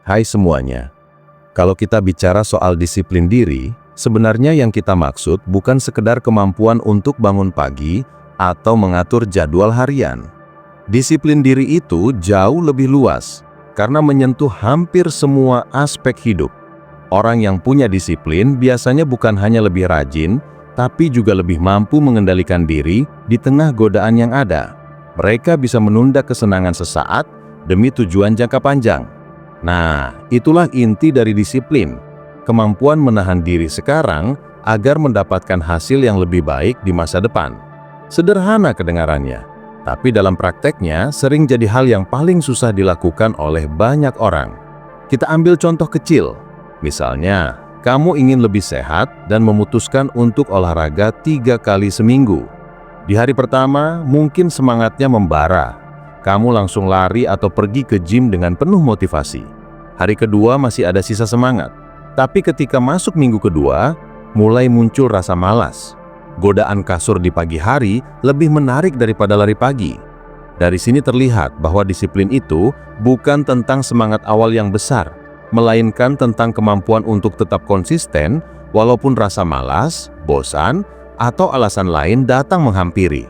Hai semuanya. Kalau kita bicara soal disiplin diri, sebenarnya yang kita maksud bukan sekedar kemampuan untuk bangun pagi atau mengatur jadwal harian. Disiplin diri itu jauh lebih luas karena menyentuh hampir semua aspek hidup. Orang yang punya disiplin biasanya bukan hanya lebih rajin, tapi juga lebih mampu mengendalikan diri di tengah godaan yang ada. Mereka bisa menunda kesenangan sesaat demi tujuan jangka panjang. Nah, itulah inti dari disiplin. Kemampuan menahan diri sekarang agar mendapatkan hasil yang lebih baik di masa depan. Sederhana kedengarannya, tapi dalam prakteknya sering jadi hal yang paling susah dilakukan oleh banyak orang. Kita ambil contoh kecil. Misalnya, kamu ingin lebih sehat dan memutuskan untuk olahraga 3 kali seminggu. Di hari pertama, mungkin semangatnya membara. Kamu langsung lari atau pergi ke gym dengan penuh motivasi. Hari kedua masih ada sisa semangat. Tapi ketika masuk minggu kedua, mulai muncul rasa malas. Godaan kasur di pagi hari lebih menarik daripada lari pagi. Dari sini terlihat bahwa disiplin itu bukan tentang semangat awal yang besar, melainkan tentang kemampuan untuk tetap konsisten walaupun rasa malas, bosan, atau alasan lain datang menghampiri.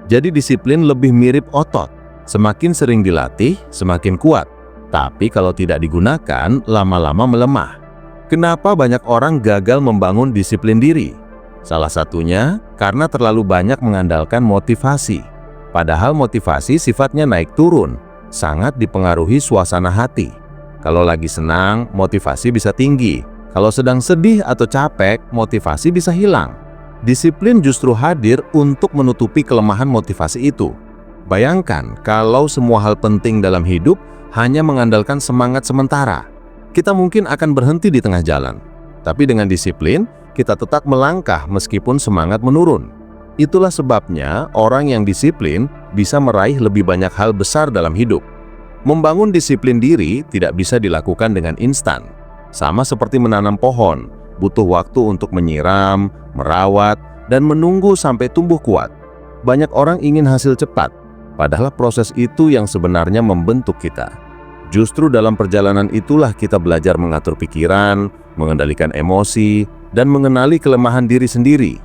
Jadi disiplin lebih mirip otot. Semakin sering dilatih, semakin kuat. Tapi kalau tidak digunakan, lama-lama melemah. Kenapa banyak orang gagal membangun disiplin diri? Salah satunya karena terlalu banyak mengandalkan motivasi. Padahal motivasi sifatnya naik turun, sangat dipengaruhi suasana hati. Kalau lagi senang, motivasi bisa tinggi. Kalau sedang sedih atau capek, motivasi bisa hilang. Disiplin justru hadir untuk menutupi kelemahan motivasi itu. Bayangkan kalau semua hal penting dalam hidup hanya mengandalkan semangat sementara. Kita mungkin akan berhenti di tengah jalan. Tapi dengan disiplin, kita tetap melangkah meskipun semangat menurun. Itulah sebabnya orang yang disiplin bisa meraih lebih banyak hal besar dalam hidup. Membangun disiplin diri tidak bisa dilakukan dengan instan. Sama seperti menanam pohon, butuh waktu untuk menyiram, merawat, dan menunggu sampai tumbuh kuat. Banyak orang ingin hasil cepat. Padahal proses itu yang sebenarnya membentuk kita. Justru dalam perjalanan itulah kita belajar mengatur pikiran, mengendalikan emosi, dan mengenali kelemahan diri sendiri.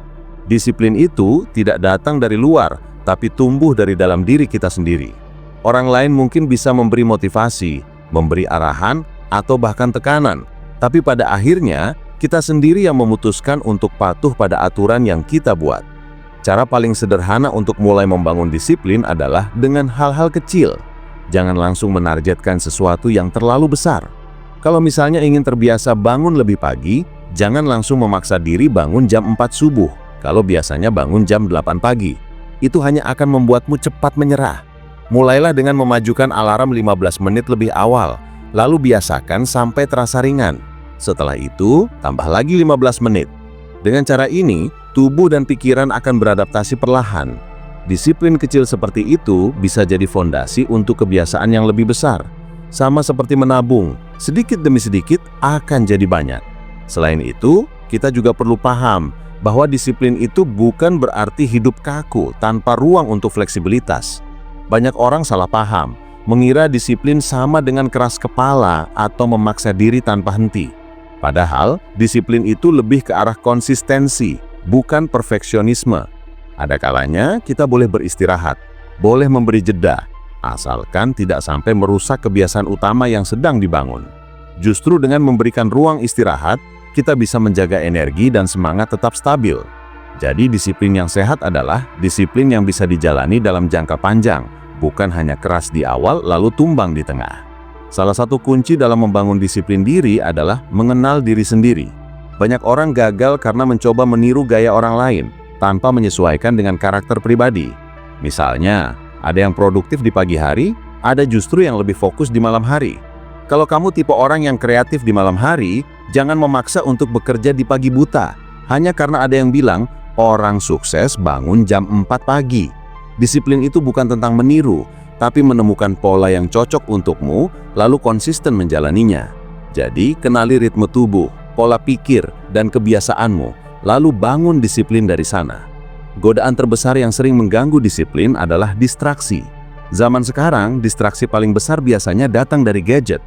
Disiplin itu tidak datang dari luar, tapi tumbuh dari dalam diri kita sendiri. Orang lain mungkin bisa memberi motivasi, memberi arahan, atau bahkan tekanan. Tapi pada akhirnya, kita sendiri yang memutuskan untuk patuh pada aturan yang kita buat. Cara paling sederhana untuk mulai membangun disiplin adalah dengan hal-hal kecil. Jangan langsung menargetkan sesuatu yang terlalu besar. Kalau misalnya ingin terbiasa bangun lebih pagi, jangan langsung memaksa diri bangun jam 4 subuh, kalau biasanya bangun jam 8 pagi. Itu hanya akan membuatmu cepat menyerah. Mulailah dengan memajukan alarm 15 menit lebih awal, lalu biasakan sampai terasa ringan. Setelah itu, tambah lagi 15 menit. Dengan cara ini, tubuh dan pikiran akan beradaptasi perlahan. Disiplin kecil seperti itu bisa jadi fondasi untuk kebiasaan yang lebih besar. Sama seperti menabung, sedikit demi sedikit akan jadi banyak. Selain itu, kita juga perlu paham bahwa disiplin itu bukan berarti hidup kaku tanpa ruang untuk fleksibilitas. Banyak orang salah paham, mengira disiplin sama dengan keras kepala atau memaksa diri tanpa henti. Padahal, disiplin itu lebih ke arah konsistensi, bukan perfeksionisme. Ada kalanya kita boleh beristirahat, boleh memberi jeda, asalkan tidak sampai merusak kebiasaan utama yang sedang dibangun. Justru dengan memberikan ruang istirahat, kita bisa menjaga energi dan semangat tetap stabil. Jadi disiplin yang sehat adalah disiplin yang bisa dijalani dalam jangka panjang, bukan hanya keras di awal lalu tumbang di tengah. Salah satu kunci dalam membangun disiplin diri adalah mengenal diri sendiri. Banyak orang gagal karena mencoba meniru gaya orang lain tanpa menyesuaikan dengan karakter pribadi. Misalnya, ada yang produktif di pagi hari, ada justru yang lebih fokus di malam hari. Kalau kamu tipe orang yang kreatif di malam hari, jangan memaksa untuk bekerja di pagi buta, hanya karena ada yang bilang orang sukses bangun jam 4 pagi. Disiplin itu bukan tentang meniru, tapi menemukan pola yang cocok untukmu, lalu konsisten menjalaninya. Jadi, kenali ritme tubuh, pola pikir, dan kebiasaanmu, lalu bangun disiplin dari sana. Godaan terbesar yang sering mengganggu disiplin adalah distraksi. Zaman sekarang, distraksi paling besar biasanya datang dari gadget.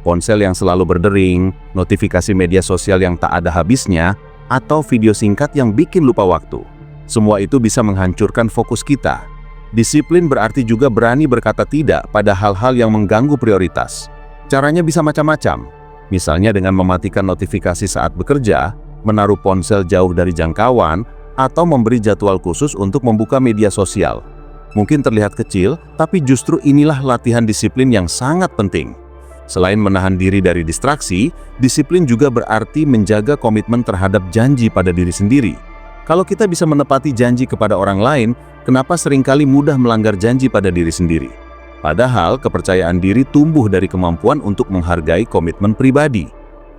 Ponsel yang selalu berdering, notifikasi media sosial yang tak ada habisnya, atau video singkat yang bikin lupa waktu. Semua itu bisa menghancurkan fokus kita. Disiplin berarti juga berani berkata tidak pada hal-hal yang mengganggu prioritas. Caranya bisa macam-macam. Misalnya dengan mematikan notifikasi saat bekerja, menaruh ponsel jauh dari jangkauan, atau memberi jadwal khusus untuk membuka media sosial. Mungkin terlihat kecil, tapi justru inilah latihan disiplin yang sangat penting. Selain menahan diri dari distraksi, disiplin juga berarti menjaga komitmen terhadap janji pada diri sendiri. Kalau kita bisa menepati janji kepada orang lain, kenapa seringkali mudah melanggar janji pada diri sendiri? Padahal kepercayaan diri tumbuh dari kemampuan untuk menghargai komitmen pribadi.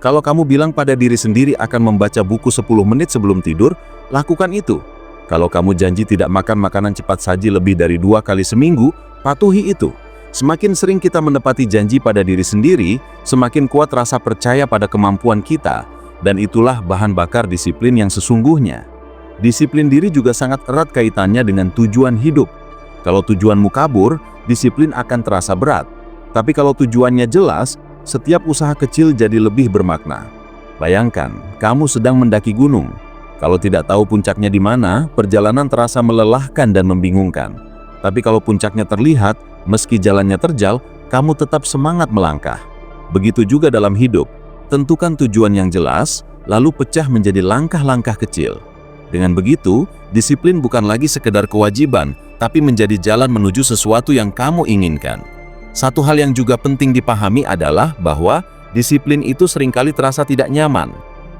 Kalau kamu bilang pada diri sendiri akan membaca buku 10 menit sebelum tidur, lakukan itu. Kalau kamu janji tidak makan makanan cepat saji lebih dari 2 kali seminggu, patuhi itu. Semakin sering kita menepati janji pada diri sendiri, semakin kuat rasa percaya pada kemampuan kita, dan itulah bahan bakar disiplin yang sesungguhnya. Disiplin diri juga sangat erat kaitannya dengan tujuan hidup. Kalau tujuanmu kabur, disiplin akan terasa berat. Tapi kalau tujuannya jelas, setiap usaha kecil jadi lebih bermakna. Bayangkan, kamu sedang mendaki gunung. Kalau tidak tahu puncaknya di mana, perjalanan terasa melelahkan dan membingungkan. Tapi kalau puncaknya terlihat, meski jalannya terjal, kamu tetap semangat melangkah. Begitu juga dalam hidup. Tentukan tujuan yang jelas, lalu pecah menjadi langkah-langkah kecil. Dengan begitu, disiplin bukan lagi sekedar kewajiban, tapi menjadi jalan menuju sesuatu yang kamu inginkan. Satu hal yang juga penting dipahami adalah bahwa disiplin itu seringkali terasa tidak nyaman.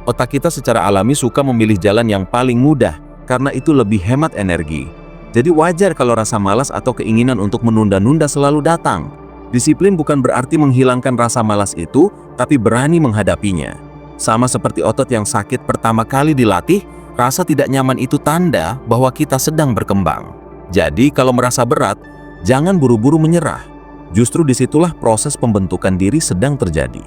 Otak kita secara alami suka memilih jalan yang paling mudah, karena itu lebih hemat energi. Jadi wajar kalau rasa malas atau keinginan untuk menunda-nunda selalu datang. Disiplin bukan berarti menghilangkan rasa malas itu, tapi berani menghadapinya. Sama seperti otot yang sakit pertama kali dilatih, rasa tidak nyaman itu tanda bahwa kita sedang berkembang. Jadi kalau merasa berat, jangan buru-buru menyerah. Justru disitulah proses pembentukan diri sedang terjadi.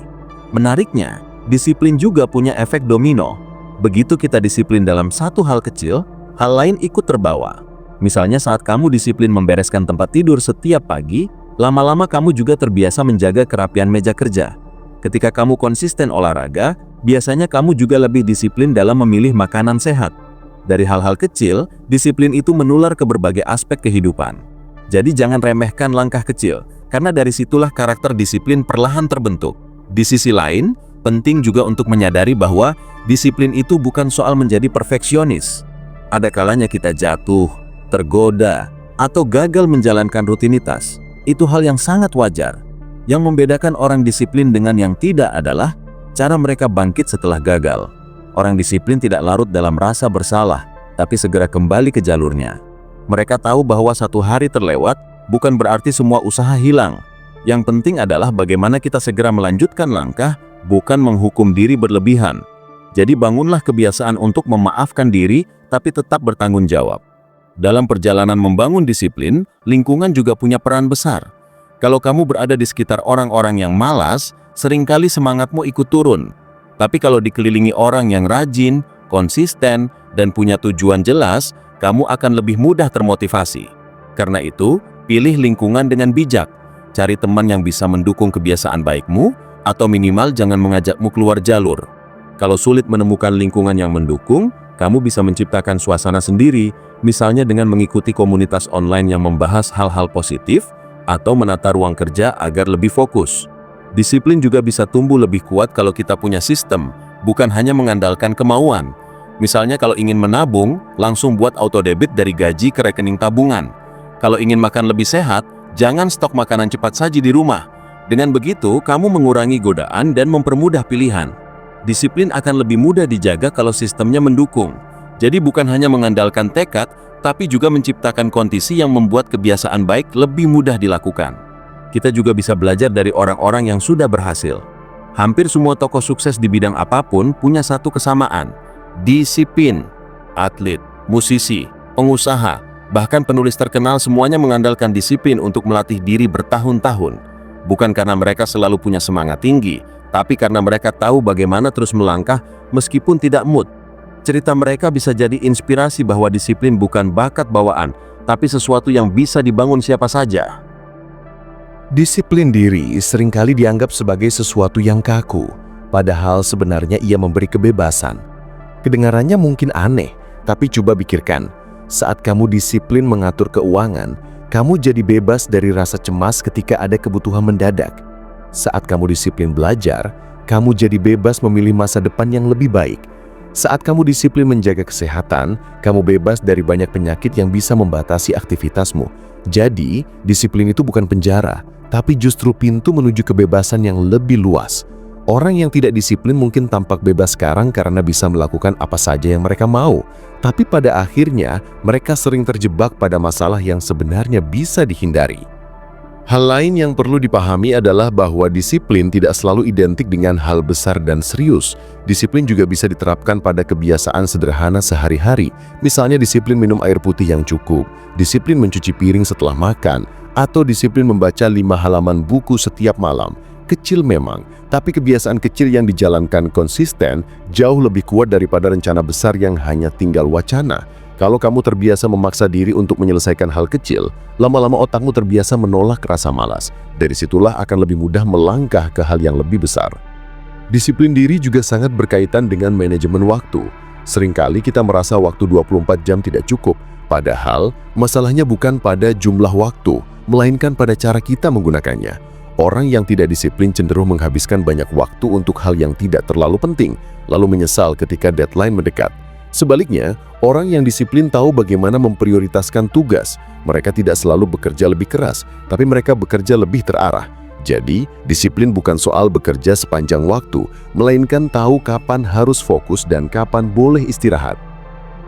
Menariknya, disiplin juga punya efek domino. Begitu kita disiplin dalam satu hal kecil, hal lain ikut terbawa. Misalnya saat kamu disiplin membereskan tempat tidur setiap pagi, lama-lama kamu juga terbiasa menjaga kerapian meja kerja. Ketika kamu konsisten olahraga, biasanya kamu juga lebih disiplin dalam memilih makanan sehat. Dari hal-hal kecil, disiplin itu menular ke berbagai aspek kehidupan. Jadi jangan remehkan langkah kecil, karena dari situlah karakter disiplin perlahan terbentuk. Di sisi lain, penting juga untuk menyadari bahwa disiplin itu bukan soal menjadi perfeksionis. Ada kalanya kita jatuh, tergoda, atau gagal menjalankan rutinitas. Itu hal yang sangat wajar. Yang membedakan orang disiplin dengan yang tidak adalah cara mereka bangkit setelah gagal. Orang disiplin tidak larut dalam rasa bersalah, tapi segera kembali ke jalurnya. Mereka tahu bahwa satu hari terlewat bukan berarti semua usaha hilang. Yang penting adalah bagaimana kita segera melanjutkan langkah, bukan menghukum diri berlebihan. Jadi bangunlah kebiasaan untuk memaafkan diri, tapi tetap bertanggung jawab. Dalam perjalanan membangun disiplin, lingkungan juga punya peran besar. Kalau kamu berada di sekitar orang-orang yang malas, seringkali semangatmu ikut turun. Tapi kalau dikelilingi orang yang rajin, konsisten, dan punya tujuan jelas, kamu akan lebih mudah termotivasi. Karena itu, pilih lingkungan dengan bijak. Cari teman yang bisa mendukung kebiasaan baikmu, atau minimal jangan mengajakmu keluar jalur. Kalau sulit menemukan lingkungan yang mendukung, kamu bisa menciptakan suasana sendiri, misalnya dengan mengikuti komunitas online yang membahas hal-hal positif, atau menata ruang kerja agar lebih fokus. Disiplin juga bisa tumbuh lebih kuat kalau kita punya sistem, bukan hanya mengandalkan kemauan. Misalnya kalau ingin menabung, langsung buat auto debit dari gaji ke rekening tabungan. Kalau ingin makan lebih sehat, jangan stok makanan cepat saji di rumah. Dengan begitu, kamu mengurangi godaan dan mempermudah pilihan. Disiplin akan lebih mudah dijaga kalau sistemnya mendukung. Jadi bukan hanya mengandalkan tekad, tapi juga menciptakan kondisi yang membuat kebiasaan baik lebih mudah dilakukan. Kita juga bisa belajar dari orang-orang yang sudah berhasil. Hampir semua tokoh sukses di bidang apapun punya satu kesamaan: disiplin. Atlet, musisi, pengusaha, bahkan penulis terkenal semuanya mengandalkan disiplin untuk melatih diri bertahun-tahun. Bukan karena mereka selalu punya semangat tinggi, tapi karena mereka tahu bagaimana terus melangkah meskipun tidak mood. Cerita mereka bisa jadi inspirasi bahwa disiplin bukan bakat bawaan, tapi sesuatu yang bisa dibangun siapa saja. Disiplin diri seringkali dianggap sebagai sesuatu yang kaku, padahal sebenarnya ia memberi kebebasan. Kedengarannya mungkin aneh, tapi coba pikirkan, saat kamu disiplin mengatur keuangan, kamu jadi bebas dari rasa cemas ketika ada kebutuhan mendadak. Saat kamu disiplin belajar, kamu jadi bebas memilih masa depan yang lebih baik. Saat kamu disiplin menjaga kesehatan, kamu bebas dari banyak penyakit yang bisa membatasi aktivitasmu. Jadi, disiplin itu bukan penjara, tapi justru pintu menuju kebebasan yang lebih luas. Orang yang tidak disiplin mungkin tampak bebas sekarang karena bisa melakukan apa saja yang mereka mau, tapi pada akhirnya mereka sering terjebak pada masalah yang sebenarnya bisa dihindari. Hal lain yang perlu dipahami adalah bahwa disiplin tidak selalu identik dengan hal besar dan serius. Disiplin juga bisa diterapkan pada kebiasaan sederhana sehari-hari, misalnya disiplin minum air putih yang cukup, disiplin mencuci piring setelah makan, atau disiplin membaca 5 halaman buku setiap malam. Kecil memang, tapi kebiasaan kecil yang dijalankan konsisten jauh lebih kuat daripada rencana besar yang hanya tinggal wacana. Kalau kamu terbiasa memaksa diri untuk menyelesaikan hal kecil, lama-lama otakmu terbiasa menolak rasa malas. Dari situlah akan lebih mudah melangkah ke hal yang lebih besar. Disiplin diri juga sangat berkaitan dengan manajemen waktu. Seringkali kita merasa waktu 24 jam tidak cukup, padahal masalahnya bukan pada jumlah waktu, melainkan pada cara kita menggunakannya. Orang yang tidak disiplin cenderung menghabiskan banyak waktu untuk hal yang tidak terlalu penting, lalu menyesal ketika deadline mendekat. Sebaliknya, orang yang disiplin tahu bagaimana memprioritaskan tugas. Mereka tidak selalu bekerja lebih keras, tapi mereka bekerja lebih terarah. Jadi, disiplin bukan soal bekerja sepanjang waktu, melainkan tahu kapan harus fokus dan kapan boleh istirahat.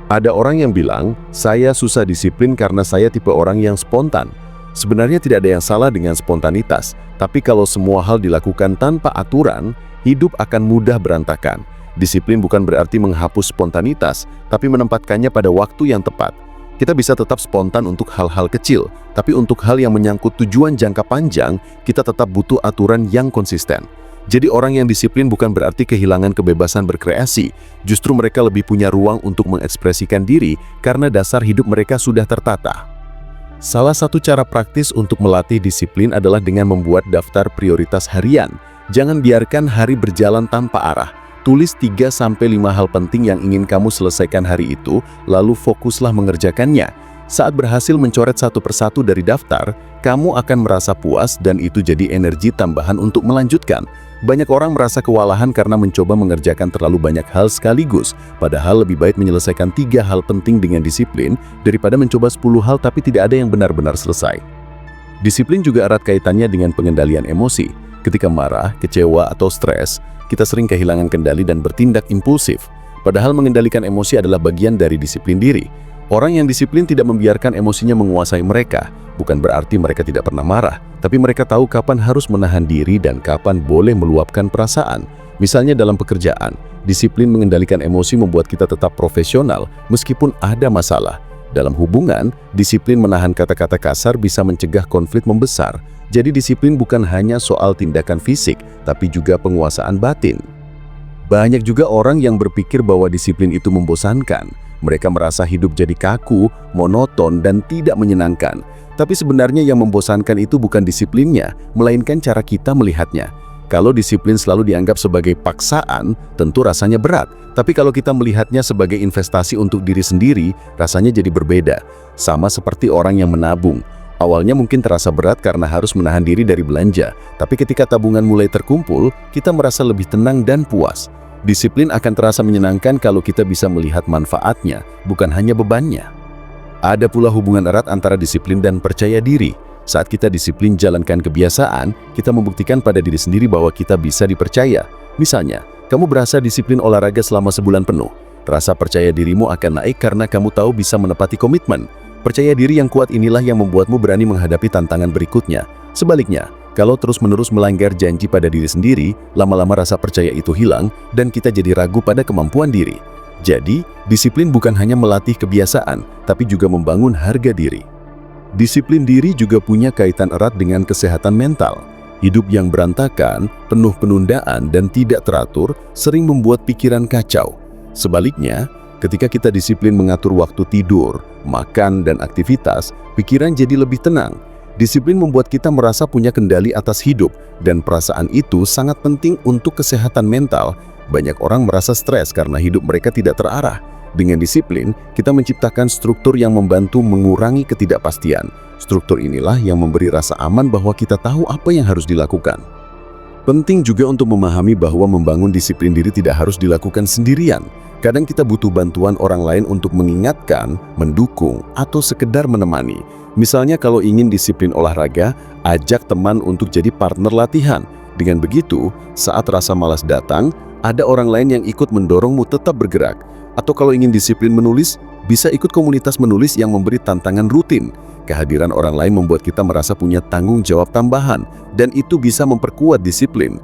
Ada orang yang bilang, saya susah disiplin karena saya tipe orang yang spontan. Sebenarnya tidak ada yang salah dengan spontanitas, tapi kalau semua hal dilakukan tanpa aturan, hidup akan mudah berantakan. Disiplin bukan berarti menghapus spontanitas, tapi menempatkannya pada waktu yang tepat. Kita bisa tetap spontan untuk hal-hal kecil, tapi untuk hal yang menyangkut tujuan jangka panjang, kita tetap butuh aturan yang konsisten. Jadi orang yang disiplin bukan berarti kehilangan kebebasan berkreasi, justru mereka lebih punya ruang untuk mengekspresikan diri karena dasar hidup mereka sudah tertata. Salah satu cara praktis untuk melatih disiplin adalah dengan membuat daftar prioritas harian. Jangan biarkan hari berjalan tanpa arah. Tulis 3-5 hal penting yang ingin kamu selesaikan hari itu, lalu fokuslah mengerjakannya. Saat berhasil mencoret satu persatu dari daftar, kamu akan merasa puas dan itu jadi energi tambahan untuk melanjutkan. Banyak orang merasa kewalahan karena mencoba mengerjakan terlalu banyak hal sekaligus, padahal lebih baik menyelesaikan 3 hal penting dengan disiplin daripada mencoba 10 hal tapi tidak ada yang benar-benar selesai. Disiplin juga erat kaitannya dengan pengendalian emosi. Ketika marah, kecewa, atau stres, kita sering kehilangan kendali dan bertindak impulsif. Padahal mengendalikan emosi adalah bagian dari disiplin diri. Orang yang disiplin tidak membiarkan emosinya menguasai mereka. Bukan berarti mereka tidak pernah marah, tapi mereka tahu kapan harus menahan diri dan kapan boleh meluapkan perasaan. Misalnya dalam pekerjaan, disiplin mengendalikan emosi membuat kita tetap profesional meskipun ada masalah. Dalam hubungan, disiplin menahan kata-kata kasar bisa mencegah konflik membesar. Jadi disiplin bukan hanya soal tindakan fisik, tapi juga penguasaan batin. Banyak juga orang yang berpikir bahwa disiplin itu membosankan. Mereka merasa hidup jadi kaku, monoton, dan tidak menyenangkan. Tapi sebenarnya yang membosankan itu bukan disiplinnya, melainkan cara kita melihatnya. Kalau disiplin selalu dianggap sebagai paksaan, tentu rasanya berat. Tapi kalau kita melihatnya sebagai investasi untuk diri sendiri, rasanya jadi berbeda. Sama seperti orang yang menabung. Awalnya mungkin terasa berat karena harus menahan diri dari belanja, tapi ketika tabungan mulai terkumpul, kita merasa lebih tenang dan puas. Disiplin akan terasa menyenangkan kalau kita bisa melihat manfaatnya, bukan hanya bebannya. Ada pula hubungan erat antara disiplin dan percaya diri. Saat kita disiplin jalankan kebiasaan, kita membuktikan pada diri sendiri bahwa kita bisa dipercaya. Misalnya, kamu berasa disiplin olahraga selama sebulan penuh. Rasa percaya dirimu akan naik karena kamu tahu bisa menepati komitmen. Percaya diri yang kuat inilah yang membuatmu berani menghadapi tantangan berikutnya. Sebaliknya, kalau terus-menerus melanggar janji pada diri sendiri, lama-lama rasa percaya itu hilang dan kita jadi ragu pada kemampuan diri. Jadi, disiplin bukan hanya melatih kebiasaan, tapi juga membangun harga diri. Disiplin diri juga punya kaitan erat dengan kesehatan mental. Hidup yang berantakan, penuh penundaan, dan tidak teratur sering membuat pikiran kacau. Sebaliknya, ketika kita disiplin mengatur waktu tidur, makan, dan aktivitas, pikiran jadi lebih tenang. Disiplin membuat kita merasa punya kendali atas hidup, dan perasaan itu sangat penting untuk kesehatan mental. Banyak orang merasa stres karena hidup mereka tidak terarah. Dengan disiplin, kita menciptakan struktur yang membantu mengurangi ketidakpastian. Struktur inilah yang memberi rasa aman bahwa kita tahu apa yang harus dilakukan. Penting juga untuk memahami bahwa membangun disiplin diri tidak harus dilakukan sendirian. Kadang kita butuh bantuan orang lain untuk mengingatkan, mendukung, atau sekedar menemani. Misalnya kalau ingin disiplin olahraga, ajak teman untuk jadi partner latihan. Dengan begitu, saat rasa malas datang, ada orang lain yang ikut mendorongmu tetap bergerak. Atau kalau ingin disiplin menulis, bisa ikut komunitas menulis yang memberi tantangan rutin. Kehadiran orang lain membuat kita merasa punya tanggung jawab tambahan, dan itu bisa memperkuat disiplin.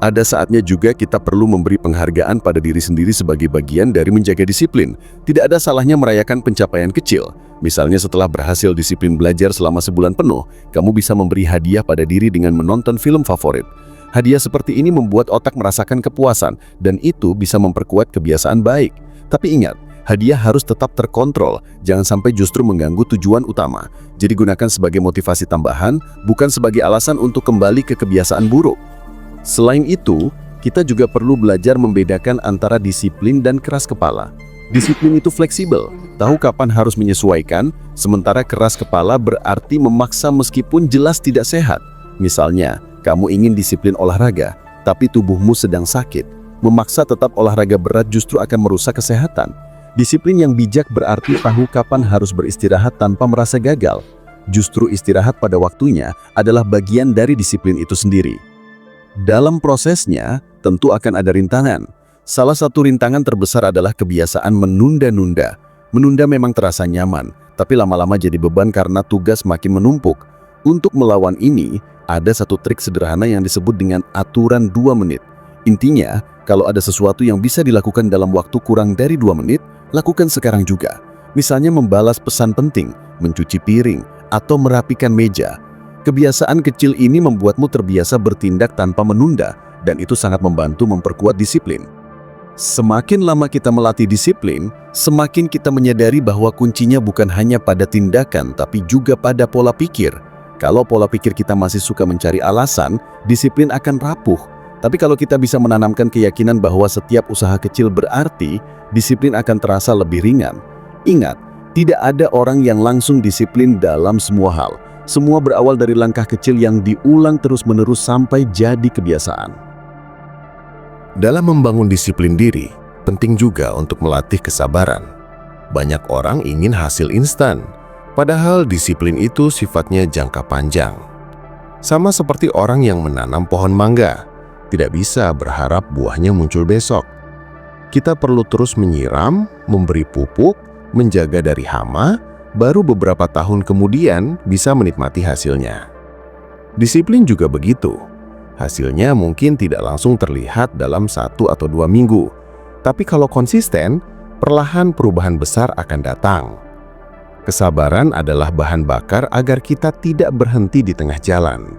Ada saatnya juga kita perlu memberi penghargaan pada diri sendiri sebagai bagian dari menjaga disiplin. Tidak ada salahnya merayakan pencapaian kecil. Misalnya setelah berhasil disiplin belajar selama sebulan penuh, kamu bisa memberi hadiah pada diri dengan menonton film favorit. Hadiah seperti ini membuat otak merasakan kepuasan, dan itu bisa memperkuat kebiasaan baik. Tapi ingat, hadiah harus tetap terkontrol, jangan sampai justru mengganggu tujuan utama. Jadi gunakan sebagai motivasi tambahan, bukan sebagai alasan untuk kembali ke kebiasaan buruk. Selain itu, kita juga perlu belajar membedakan antara disiplin dan keras kepala. Disiplin itu fleksibel, tahu kapan harus menyesuaikan, sementara keras kepala berarti memaksa meskipun jelas tidak sehat. Misalnya, kamu ingin disiplin olahraga, tapi tubuhmu sedang sakit. Memaksa tetap olahraga berat justru akan merusak kesehatan. Disiplin yang bijak berarti tahu kapan harus beristirahat tanpa merasa gagal. Justru istirahat pada waktunya adalah bagian dari disiplin itu sendiri. Dalam prosesnya, tentu akan ada rintangan. Salah satu rintangan terbesar adalah kebiasaan menunda-nunda. Menunda memang terasa nyaman, tapi lama-lama jadi beban karena tugas makin menumpuk. Untuk melawan ini, ada satu trik sederhana yang disebut dengan aturan 2 menit. Intinya, kalau ada sesuatu yang bisa dilakukan dalam waktu kurang dari 2 menit, lakukan sekarang juga. Misalnya membalas pesan penting, mencuci piring, atau merapikan meja. Kebiasaan kecil ini membuatmu terbiasa bertindak tanpa menunda, dan itu sangat membantu memperkuat disiplin. Semakin lama kita melatih disiplin, semakin kita menyadari bahwa kuncinya bukan hanya pada tindakan, tapi juga pada pola pikir. Kalau pola pikir kita masih suka mencari alasan, disiplin akan rapuh. Tapi kalau kita bisa menanamkan keyakinan bahwa setiap usaha kecil berarti, disiplin akan terasa lebih ringan. Ingat, tidak ada orang yang langsung disiplin dalam semua hal. Semua berawal dari langkah kecil yang diulang terus-menerus sampai jadi kebiasaan. Dalam membangun disiplin diri, penting juga untuk melatih kesabaran. Banyak orang ingin hasil instan, padahal disiplin itu sifatnya jangka panjang. Sama seperti orang yang menanam pohon mangga, tidak bisa berharap buahnya muncul besok. Kita perlu terus menyiram, memberi pupuk, menjaga dari hama, baru beberapa tahun kemudian bisa menikmati hasilnya. Disiplin juga begitu. Hasilnya mungkin tidak langsung terlihat dalam 1 atau 2 minggu. Tapi kalau konsisten, perlahan perubahan besar akan datang. Kesabaran adalah bahan bakar agar kita tidak berhenti di tengah jalan.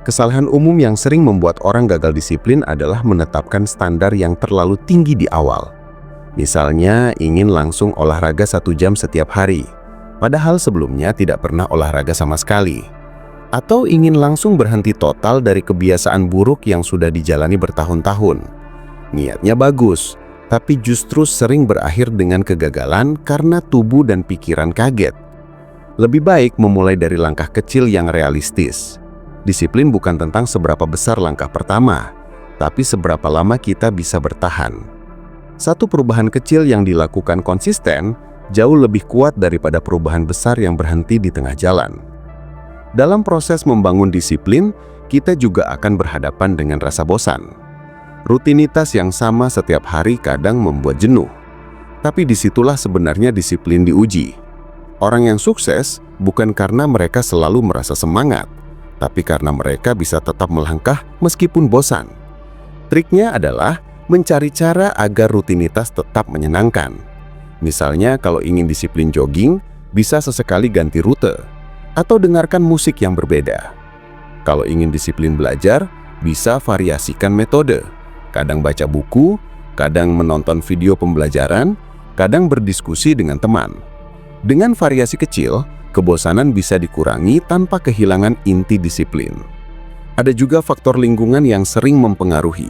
Kesalahan umum yang sering membuat orang gagal disiplin adalah menetapkan standar yang terlalu tinggi di awal. Misalnya ingin langsung olahraga 1 jam setiap hari, padahal sebelumnya tidak pernah olahraga sama sekali. Atau ingin langsung berhenti total dari kebiasaan buruk yang sudah dijalani bertahun-tahun. Niatnya bagus, tapi justru sering berakhir dengan kegagalan karena tubuh dan pikiran kaget. Lebih baik memulai dari langkah kecil yang realistis. Disiplin bukan tentang seberapa besar langkah pertama, tapi seberapa lama kita bisa bertahan. Satu perubahan kecil yang dilakukan konsisten jauh lebih kuat daripada perubahan besar yang berhenti di tengah jalan. Dalam proses membangun disiplin, kita juga akan berhadapan dengan rasa bosan. Rutinitas yang sama setiap hari kadang membuat jenuh. Tapi disitulah sebenarnya disiplin diuji. Orang yang sukses bukan karena mereka selalu merasa semangat, tapi karena mereka bisa tetap melangkah meskipun bosan. Triknya adalah mencari cara agar rutinitas tetap menyenangkan. Misalnya kalau ingin disiplin jogging, bisa sesekali ganti rute, atau dengarkan musik yang berbeda. Kalau ingin disiplin belajar, bisa variasikan metode. Kadang baca buku, kadang menonton video pembelajaran, kadang berdiskusi dengan teman. Dengan variasi kecil, Kebosanan bisa dikurangi tanpa kehilangan inti disiplin. Ada juga faktor lingkungan yang sering mempengaruhi.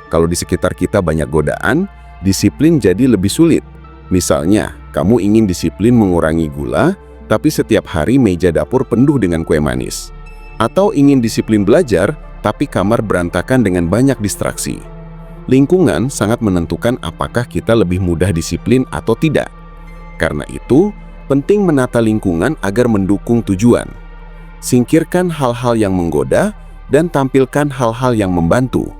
Kalau di sekitar kita banyak godaan, disiplin jadi lebih sulit. Misalnya, kamu ingin disiplin mengurangi gula, tapi setiap hari meja dapur penuh dengan kue manis. Atau ingin disiplin belajar, tapi kamar berantakan dengan banyak distraksi. Lingkungan sangat menentukan apakah kita lebih mudah disiplin atau tidak. Karena itu, penting menata lingkungan agar mendukung tujuan. Singkirkan hal-hal yang menggoda dan tampilkan hal-hal yang membantu.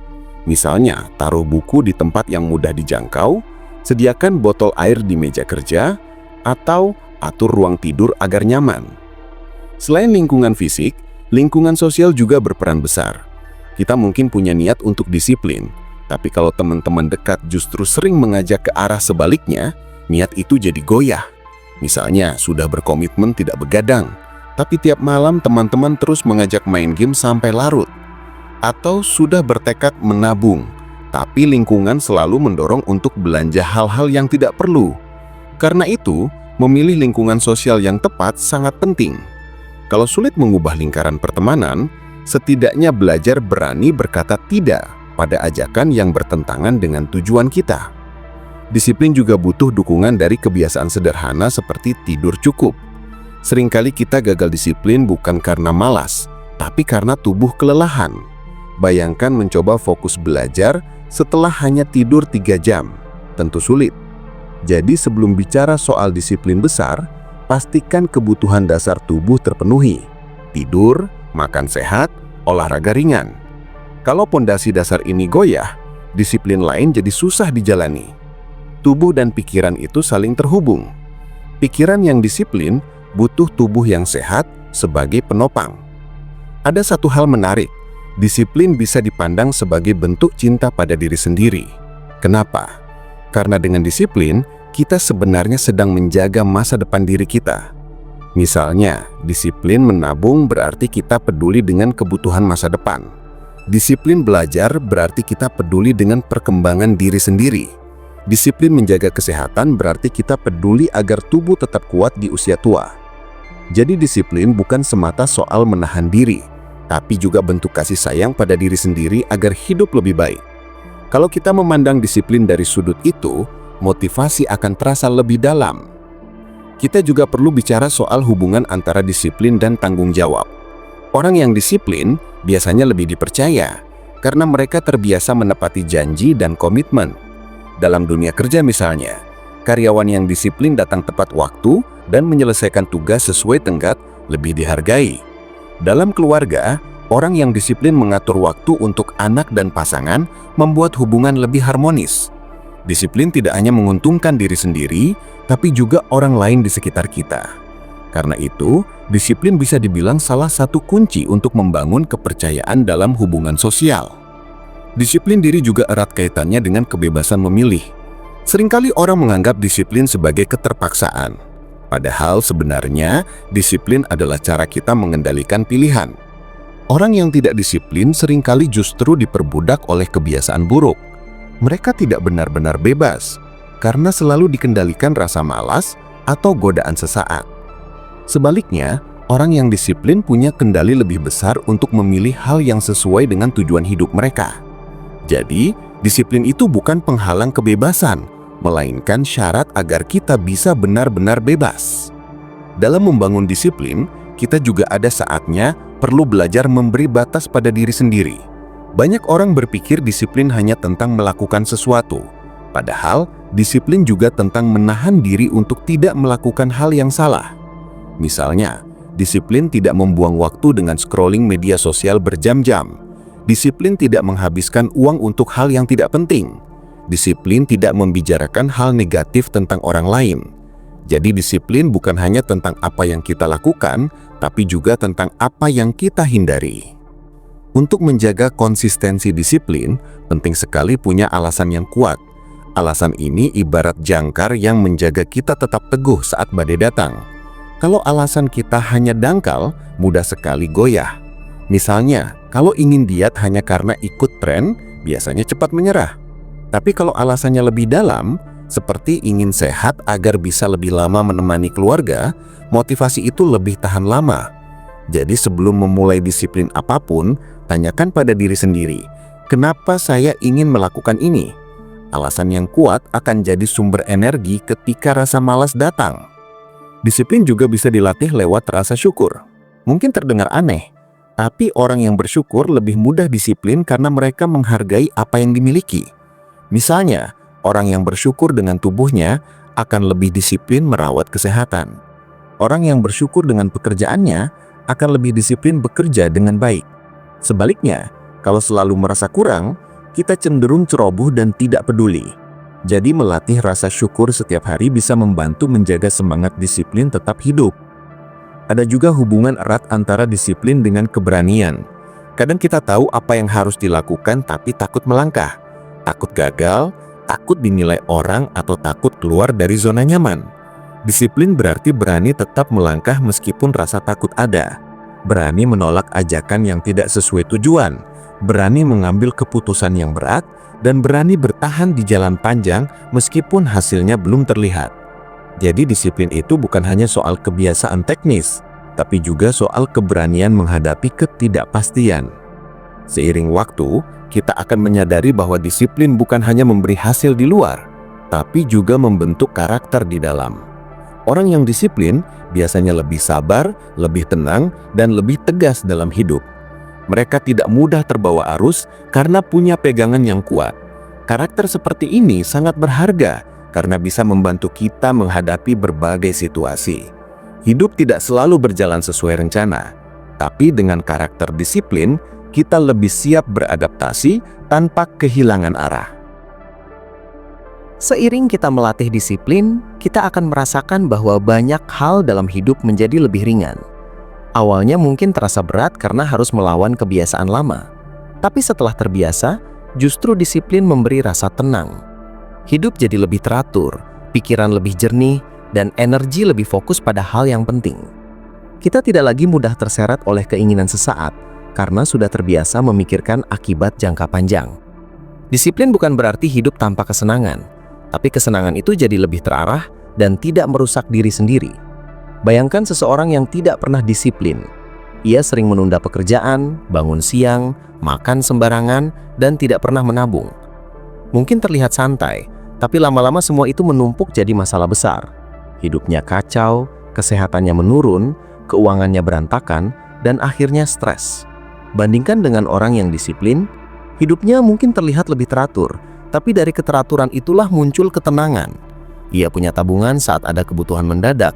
Misalnya, taruh buku di tempat yang mudah dijangkau, sediakan botol air di meja kerja, atau atur ruang tidur agar nyaman. Selain lingkungan fisik, lingkungan sosial juga berperan besar. Kita mungkin punya niat untuk disiplin, tapi kalau teman-teman dekat justru sering mengajak ke arah sebaliknya, niat itu jadi goyah. Misalnya, sudah berkomitmen tidak begadang, tapi tiap malam teman-teman terus mengajak main game sampai larut. Atau sudah bertekad menabung, tapi lingkungan selalu mendorong untuk belanja hal-hal yang tidak perlu. Karena itu, memilih lingkungan sosial yang tepat sangat penting. Kalau sulit mengubah lingkaran pertemanan, setidaknya belajar berani berkata tidak pada ajakan yang bertentangan dengan tujuan kita. Disiplin juga butuh dukungan dari kebiasaan sederhana seperti tidur cukup. Seringkali kita gagal disiplin bukan karena malas, tapi karena tubuh kelelahan. Bayangkan mencoba fokus belajar setelah hanya tidur 3 jam. Tentu sulit. Jadi sebelum bicara soal disiplin besar, pastikan kebutuhan dasar tubuh terpenuhi. Tidur, makan sehat, olahraga ringan. Kalau pondasi dasar ini goyah, disiplin lain jadi susah dijalani. Tubuh dan pikiran itu saling terhubung. Pikiran yang disiplin butuh tubuh yang sehat sebagai penopang. Ada satu hal menarik, disiplin bisa dipandang sebagai bentuk cinta pada diri sendiri. Kenapa? Karena dengan disiplin, kita sebenarnya sedang menjaga masa depan diri kita. Misalnya, disiplin menabung berarti kita peduli dengan kebutuhan masa depan. Disiplin belajar berarti kita peduli dengan perkembangan diri sendiri. Disiplin menjaga kesehatan berarti kita peduli agar tubuh tetap kuat di usia tua. Jadi disiplin bukan semata soal menahan diri, tapi juga bentuk kasih sayang pada diri sendiri agar hidup lebih baik. Kalau kita memandang disiplin dari sudut itu, motivasi akan terasa lebih dalam. Kita juga perlu bicara soal hubungan antara disiplin dan tanggung jawab. Orang yang disiplin biasanya lebih dipercaya karena mereka terbiasa menepati janji dan komitmen. Dalam dunia kerja misalnya, karyawan yang disiplin datang tepat waktu dan menyelesaikan tugas sesuai tenggat lebih dihargai. Dalam keluarga, orang yang disiplin mengatur waktu untuk anak dan pasangan membuat hubungan lebih harmonis. Disiplin tidak hanya menguntungkan diri sendiri, tapi juga orang lain di sekitar kita. Karena itu, disiplin bisa dibilang salah satu kunci untuk membangun kepercayaan dalam hubungan sosial. Disiplin diri juga erat kaitannya dengan kebebasan memilih. Seringkali orang menganggap disiplin sebagai keterpaksaan. Padahal sebenarnya, disiplin adalah cara kita mengendalikan pilihan. Orang yang tidak disiplin seringkali justru diperbudak oleh kebiasaan buruk. Mereka tidak benar-benar bebas, karena selalu dikendalikan rasa malas atau godaan sesaat. Sebaliknya, orang yang disiplin punya kendali lebih besar untuk memilih hal yang sesuai dengan tujuan hidup mereka. Jadi, disiplin itu bukan penghalang kebebasan, melainkan syarat agar kita bisa benar-benar bebas. Dalam membangun disiplin, kita juga ada saatnya perlu belajar memberi batas pada diri sendiri. Banyak orang berpikir disiplin hanya tentang melakukan sesuatu, padahal disiplin juga tentang menahan diri untuk tidak melakukan hal yang salah. Misalnya, disiplin tidak membuang waktu dengan scrolling media sosial berjam-jam. Disiplin tidak menghabiskan uang untuk hal yang tidak penting. Disiplin tidak membicarakan hal negatif tentang orang lain. Jadi disiplin bukan hanya tentang apa yang kita lakukan, tapi juga tentang apa yang kita hindari. Untuk menjaga konsistensi disiplin, penting sekali punya alasan yang kuat. Alasan ini ibarat jangkar yang menjaga kita tetap teguh saat badai datang. Kalau alasan kita hanya dangkal, mudah sekali goyah. Misalnya, kalau ingin diet hanya karena ikut tren, biasanya cepat menyerah. Tapi kalau alasannya lebih dalam, Seperti ingin sehat agar bisa lebih lama menemani keluarga, motivasi itu lebih tahan lama. Jadi sebelum memulai disiplin apapun, tanyakan pada diri sendiri, kenapa saya ingin melakukan ini? Alasan yang kuat akan jadi sumber energi ketika rasa malas datang. Disiplin juga bisa dilatih lewat rasa syukur. Mungkin terdengar aneh, tapi orang yang bersyukur lebih mudah disiplin karena mereka menghargai apa yang dimiliki. Misalnya, orang yang bersyukur dengan tubuhnya akan lebih disiplin merawat kesehatan. Orang yang bersyukur dengan pekerjaannya akan lebih disiplin bekerja dengan baik. Sebaliknya, kalau selalu merasa kurang, kita cenderung ceroboh dan tidak peduli. Jadi melatih rasa syukur setiap hari bisa membantu menjaga semangat disiplin tetap hidup. Ada juga hubungan erat antara disiplin dengan keberanian. Kadang kita tahu apa yang harus dilakukan tapi takut melangkah. Takut gagal, takut dinilai orang, atau takut keluar dari zona nyaman. Disiplin berarti berani tetap melangkah meskipun rasa takut ada. Berani menolak ajakan yang tidak sesuai tujuan. Berani mengambil keputusan yang berat, dan berani bertahan di jalan panjang meskipun hasilnya belum terlihat. Jadi disiplin itu bukan hanya soal kebiasaan teknis, tapi juga soal keberanian menghadapi ketidakpastian. Seiring waktu, kita akan menyadari bahwa disiplin bukan hanya memberi hasil di luar, tapi juga membentuk karakter di dalam. Orang yang disiplin biasanya lebih sabar, lebih tenang, dan lebih tegas dalam hidup. Mereka tidak mudah terbawa arus karena punya pegangan yang kuat. Karakter seperti ini sangat berharga karena bisa membantu kita menghadapi berbagai situasi. Hidup tidak selalu berjalan sesuai rencana, tapi dengan karakter disiplin, kita lebih siap beradaptasi tanpa kehilangan arah. Seiring kita melatih disiplin, kita akan merasakan bahwa banyak hal dalam hidup menjadi lebih ringan. Awalnya mungkin terasa berat karena harus melawan kebiasaan lama. Tapi setelah terbiasa, justru disiplin memberi rasa tenang. Hidup jadi lebih teratur, pikiran lebih jernih, dan energi lebih fokus pada hal yang penting. Kita tidak lagi mudah terseret oleh keinginan sesaat, karena sudah terbiasa memikirkan akibat jangka panjang. Disiplin bukan berarti hidup tanpa kesenangan, tapi kesenangan itu jadi lebih terarah dan tidak merusak diri sendiri. Bayangkan seseorang yang tidak pernah disiplin. Ia sering menunda pekerjaan, bangun siang, makan sembarangan, dan tidak pernah menabung. Mungkin terlihat santai, tapi lama-lama semua itu menumpuk jadi masalah besar. Hidupnya kacau, kesehatannya menurun, keuangannya berantakan, dan akhirnya stres. Bandingkan dengan orang yang disiplin, hidupnya mungkin terlihat lebih teratur, tapi dari keteraturan itulah muncul ketenangan. Ia punya tabungan saat ada kebutuhan mendadak,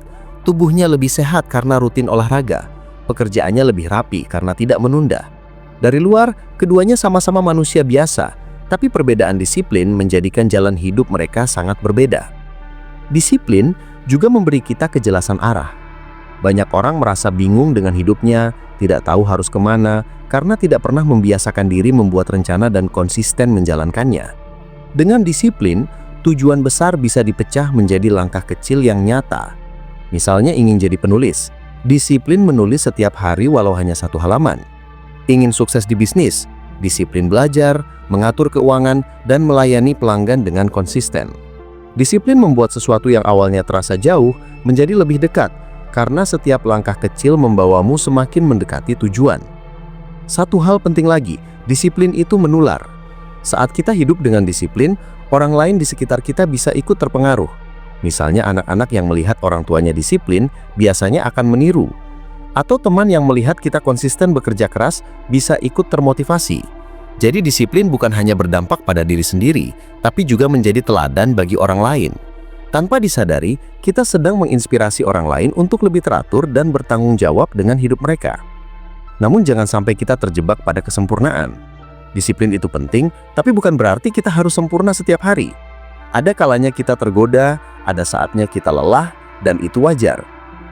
tubuhnya lebih sehat karena rutin olahraga, pekerjaannya lebih rapi karena tidak menunda. Dari luar, keduanya sama-sama manusia biasa, tapi perbedaan disiplin menjadikan jalan hidup mereka sangat berbeda. Disiplin juga memberi kita kejelasan arah. Banyak orang merasa bingung dengan hidupnya, tidak tahu harus kemana, karena tidak pernah membiasakan diri membuat rencana dan konsisten menjalankannya. Dengan disiplin, tujuan besar bisa dipecah menjadi langkah kecil yang nyata. Misalnya ingin jadi penulis, disiplin menulis setiap hari walau hanya 1 halaman. Ingin sukses di bisnis, disiplin belajar, mengatur keuangan, dan melayani pelanggan dengan konsisten. Disiplin membuat sesuatu yang awalnya terasa jauh menjadi lebih dekat, karena setiap langkah kecil membawamu semakin mendekati tujuan. Satu hal penting lagi, disiplin itu menular. Saat kita hidup dengan disiplin, orang lain di sekitar kita bisa ikut terpengaruh. Misalnya anak-anak yang melihat orang tuanya disiplin, biasanya akan meniru. Atau teman yang melihat kita konsisten bekerja keras, bisa ikut termotivasi. Jadi disiplin bukan hanya berdampak pada diri sendiri, tapi juga menjadi teladan bagi orang lain. Tanpa disadari, kita sedang menginspirasi orang lain untuk lebih teratur dan bertanggung jawab dengan hidup mereka. Namun jangan sampai kita terjebak pada kesempurnaan. Disiplin itu penting, tapi bukan berarti kita harus sempurna setiap hari. Ada kalanya kita tergoda, ada saatnya kita lelah, dan itu wajar.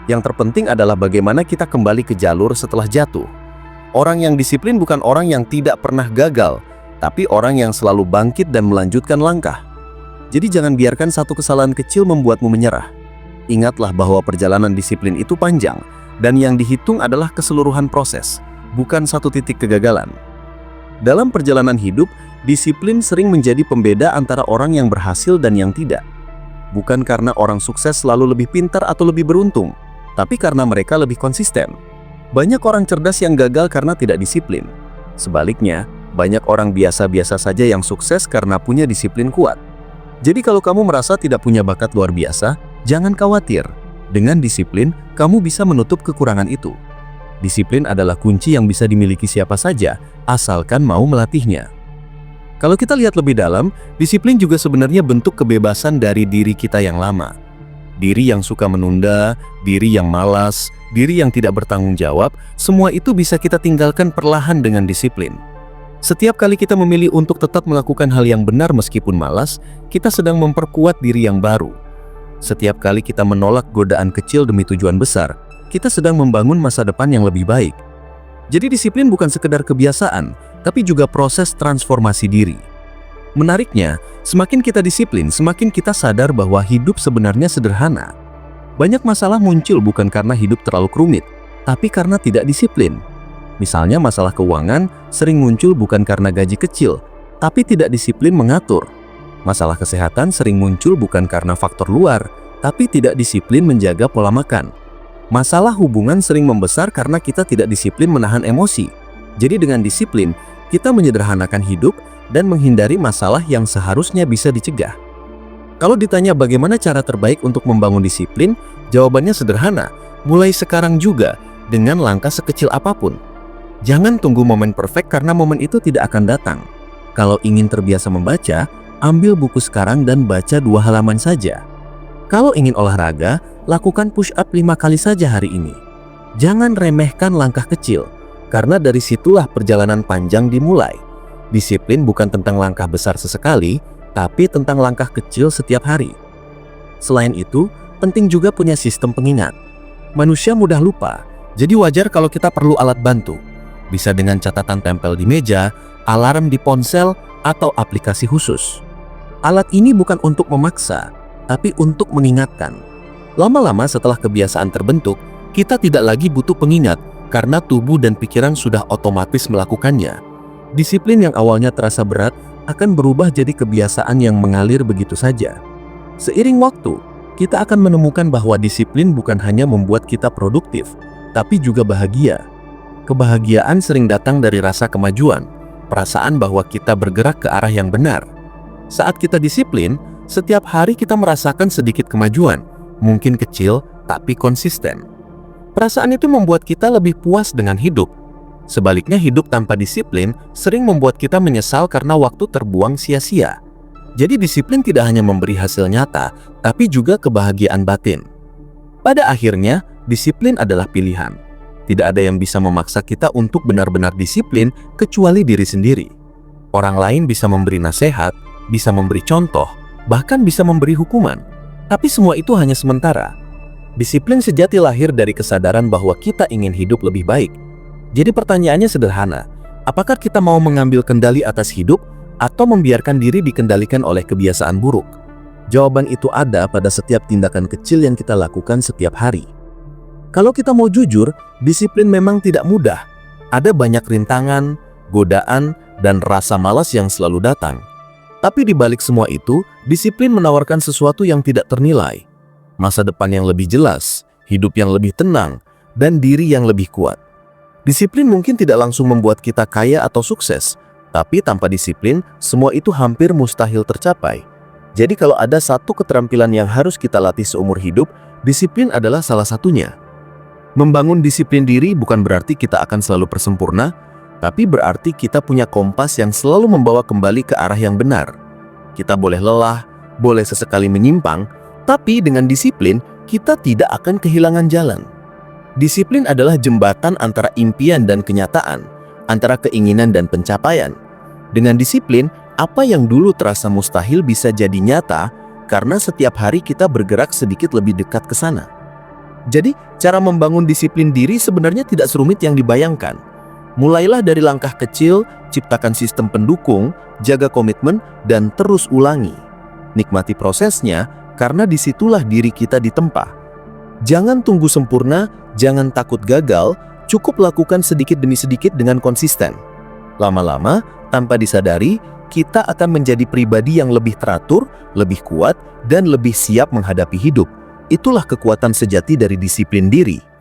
Yang terpenting adalah bagaimana kita kembali ke jalur setelah jatuh. Orang yang disiplin bukan orang yang tidak pernah gagal, tapi orang yang selalu bangkit dan melanjutkan langkah. Jadi jangan biarkan satu kesalahan kecil membuatmu menyerah. Ingatlah bahwa perjalanan disiplin itu panjang, dan yang dihitung adalah keseluruhan proses, bukan satu titik kegagalan. Dalam perjalanan hidup, disiplin sering menjadi pembeda antara orang yang berhasil dan yang tidak. bukan karena orang sukses selalu lebih pintar atau lebih beruntung, tapi karena mereka lebih konsisten. Banyak orang cerdas yang gagal karena tidak disiplin. Sebaliknya, banyak orang biasa-biasa saja yang sukses karena punya disiplin kuat. Jadi kalau kamu merasa tidak punya bakat luar biasa, jangan khawatir. Dengan disiplin, kamu bisa menutup kekurangan itu. Disiplin adalah kunci yang bisa dimiliki siapa saja, asalkan mau melatihnya. Kalau kita lihat lebih dalam, disiplin juga sebenarnya bentuk kebebasan dari diri kita yang lama. Diri yang suka menunda, diri yang malas, diri yang tidak bertanggung jawab, semua itu bisa kita tinggalkan perlahan dengan disiplin. Setiap kali kita memilih untuk tetap melakukan hal yang benar meskipun malas, kita sedang memperkuat diri yang baru. Setiap kali kita menolak godaan kecil demi tujuan besar, kita sedang membangun masa depan yang lebih baik. Jadi disiplin bukan sekedar kebiasaan, tapi juga proses transformasi diri. Menariknya, semakin kita disiplin, semakin kita sadar bahwa hidup sebenarnya sederhana. Banyak masalah muncul bukan karena hidup terlalu rumit, tapi karena tidak disiplin. Misalnya masalah keuangan sering muncul bukan karena gaji kecil, tapi tidak disiplin mengatur. Masalah kesehatan sering muncul bukan karena faktor luar, tapi tidak disiplin menjaga pola makan. Masalah hubungan sering membesar karena kita tidak disiplin menahan emosi. Jadi dengan disiplin, kita menyederhanakan hidup dan menghindari masalah yang seharusnya bisa dicegah. Kalau ditanya bagaimana cara terbaik untuk membangun disiplin, jawabannya sederhana, mulai sekarang juga dengan langkah sekecil apapun. Jangan tunggu momen perfect karena momen itu tidak akan datang. Kalau ingin terbiasa membaca, ambil buku sekarang dan baca 2 halaman saja. Kalau ingin olahraga, lakukan push up 5 kali saja hari ini. Jangan remehkan langkah kecil, karena dari situlah perjalanan panjang dimulai. Disiplin bukan tentang langkah besar sesekali, tapi tentang langkah kecil setiap hari. Selain itu, penting juga punya sistem pengingat. Manusia mudah lupa, jadi wajar kalau kita perlu alat bantu. Bisa dengan catatan tempel di meja, alarm di ponsel, atau aplikasi khusus. Alat ini bukan untuk memaksa, tapi untuk mengingatkan. Lama-lama setelah kebiasaan terbentuk, kita tidak lagi butuh pengingat karena tubuh dan pikiran sudah otomatis melakukannya. Disiplin yang awalnya terasa berat akan berubah jadi kebiasaan yang mengalir begitu saja. Seiring waktu, kita akan menemukan bahwa disiplin bukan hanya membuat kita produktif, tapi juga bahagia. Kebahagiaan sering datang dari rasa kemajuan, perasaan bahwa kita bergerak ke arah yang benar. Saat kita disiplin, setiap hari kita merasakan sedikit kemajuan, mungkin kecil tapi konsisten. Perasaan itu membuat kita lebih puas dengan hidup. Sebaliknya, hidup tanpa disiplin sering membuat kita menyesal karena waktu terbuang sia-sia. Jadi disiplin tidak hanya memberi hasil nyata, tapi juga kebahagiaan batin. Pada akhirnya, disiplin adalah pilihan. Tidak ada yang bisa memaksa kita untuk benar-benar disiplin kecuali diri sendiri. Orang lain bisa memberi nasihat, bisa memberi contoh, bahkan bisa memberi hukuman. Tapi semua itu hanya sementara. Disiplin sejati lahir dari kesadaran bahwa kita ingin hidup lebih baik. Jadi pertanyaannya sederhana, apakah kita mau mengambil kendali atas hidup atau membiarkan diri dikendalikan oleh kebiasaan buruk? Jawaban itu ada pada setiap tindakan kecil yang kita lakukan setiap hari. Kalau kita mau jujur, disiplin memang tidak mudah. Ada banyak rintangan, godaan, dan rasa malas yang selalu datang. Tapi di balik semua itu, disiplin menawarkan sesuatu yang tidak ternilai. Masa depan yang lebih jelas, hidup yang lebih tenang, dan diri yang lebih kuat. Disiplin mungkin tidak langsung membuat kita kaya atau sukses, tapi tanpa disiplin, semua itu hampir mustahil tercapai. Jadi kalau ada satu keterampilan yang harus kita latih seumur hidup, disiplin adalah salah satunya. Membangun disiplin diri bukan berarti kita akan selalu bersempurna, tapi berarti kita punya kompas yang selalu membawa kembali ke arah yang benar. Kita boleh lelah, boleh sesekali menyimpang, tapi dengan disiplin, kita tidak akan kehilangan jalan. Disiplin adalah jembatan antara impian dan kenyataan, antara keinginan dan pencapaian. Dengan disiplin, apa yang dulu terasa mustahil bisa jadi nyata karena setiap hari kita bergerak sedikit lebih dekat ke sana. Jadi, cara membangun disiplin diri sebenarnya tidak serumit yang dibayangkan. Mulailah dari langkah kecil, ciptakan sistem pendukung, jaga komitmen, dan terus ulangi. Nikmati prosesnya, karena disitulah diri kita ditempa. Jangan tunggu sempurna, jangan takut gagal, cukup lakukan sedikit demi sedikit dengan konsisten. Lama-lama, tanpa disadari, kita akan menjadi pribadi yang lebih teratur, lebih kuat, dan lebih siap menghadapi hidup. Itulah kekuatan sejati dari disiplin diri.